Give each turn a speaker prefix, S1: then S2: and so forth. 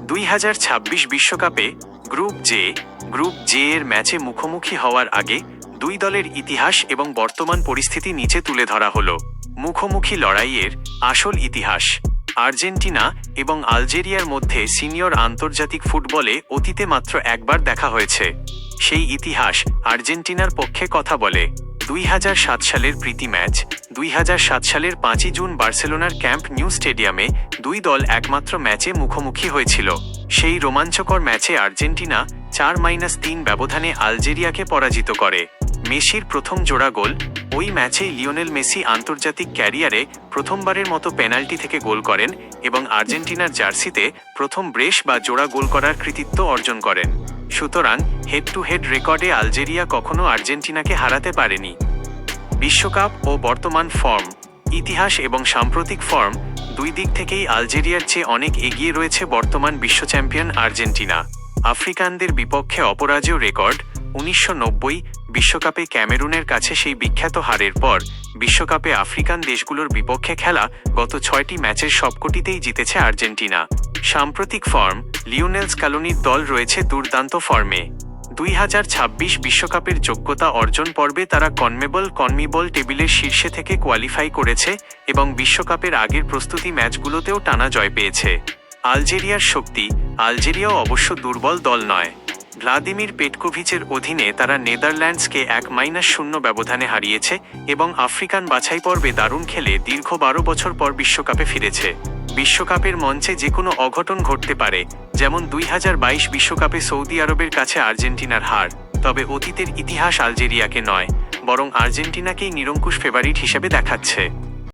S1: 2026 বিশ্বকাপে group J এর ম্যাচে মুখোমুখি হওয়ার আগে দুই দলের ইতিহাস এবং বর্তমান পরিস্থিতি নিচে তুলে ধরা হলো। মুখোমুখি লড়াইয়ের আসল ইতিহাস। আর্জেন্টিনা এবং আলজেরিয়ার মধ্যে সিনিয়র আন্তর্জাতিক ফুটবলে অতীতে মাত্র একবার দেখা হয়েছে। সেই ইতিহাস আর্জেন্টিনার পক্ষে কথা বলে। 2007 সালের প্রীতি ম্যাচ। 2007 সালের 5 জুন বার্সেলোনার ক্যাম্প নিউ স্টেডিয়ামে দুই দল একমাত্র ম্যাচে মুখোমুখি হয়েছিল। সেই রোমাঞ্চকর ম্যাচে আর্জেন্টিনা 4-3 ব্যবধানে আলজেরিয়াকে পরাজিত করে। মেসির প্রথম জোড়া গোল। ওই ম্যাচেই লিওনেল মেসি আন্তর্জাতিক ক্যারিয়ারে প্রথমবারের মতো পেনাল্টি থেকে গোল করেন এবং আর্জেন্টিনার জার্সিতে প্রথম ব্রেস বা জোড়া গোল করার কৃতিত্ব অর্জন করেন। সুতরাং হেড টু হেড রেকর্ডে আলজেরিয়া কখনো আর্জেন্টিনাকে হারাতে পারেনি। বিশ্বকাপ ও বর্তমান ফর্ম। ইতিহাস এবং সাম্প্রতিক ফর্ম দুই দিক থেকেই আলজেরিয়ার চেয়ে অনেক এগিয়ে রয়েছে বর্তমান বিশ্ব চ্যাম্পিয়ন আর্জেন্টিনা। আফ্রিকানদের বিপক্ষে অপরাজেয় রেকর্ড। 1990 বিশ্বকাপে ক্যামেরুনের কাছে সেই বিখ্যাত হারের পর বিশ্বকাপে আফ্রিকান দেশগুলোর বিপক্ষে খেলা গত 6টি ম্যাচের সবকটিতেই জিতেছে আর্জেন্টিনা। সাম্প্রতিক ফর্ম। লিওনেল স্ক্যালোনির দল রয়েছে দুর্দান্ত ফর্মে। 2026 বিশ্বকাপের যোগ্যতা অর্জন পর্বে তারা কনমেবল টেবিলের শীর্ষে থেকে কোয়ালিফাই করেছে এবং বিশ্বকাপের আগের প্রস্তুতি ম্যাচগুলোতেও টানা জয় পেয়েছে। আলজেরিয়ার শক্তি। আলজেরিয়াও অবশ্য দুর্বল দল নয়। ভ্লাদিমির পেটকোভিচের অধীনে তারা নেদারল্যান্ডসকে 1-0 ব্যবধানে হারিয়েছে এবং আফ্রিকান বাছাই পর্বে দারুণ খেলে দীর্ঘ 12 বছর পর বিশ্বকাপে ফিরেছে। বিশ্বকাপের মঞ্চে যে কোনো অঘটন ঘটতে পারে, যেমন 2022 বিশ্বকাপে সৌদি আরবের কাছে আর্জেন্টিনার হার। তবে অতীতের ইতিহাস আলজেরিয়াকে নয়, বরং আর্জেন্টিনাকেই নিরঙ্কুশ ফেভারিট হিসেবে দেখাচ্ছে।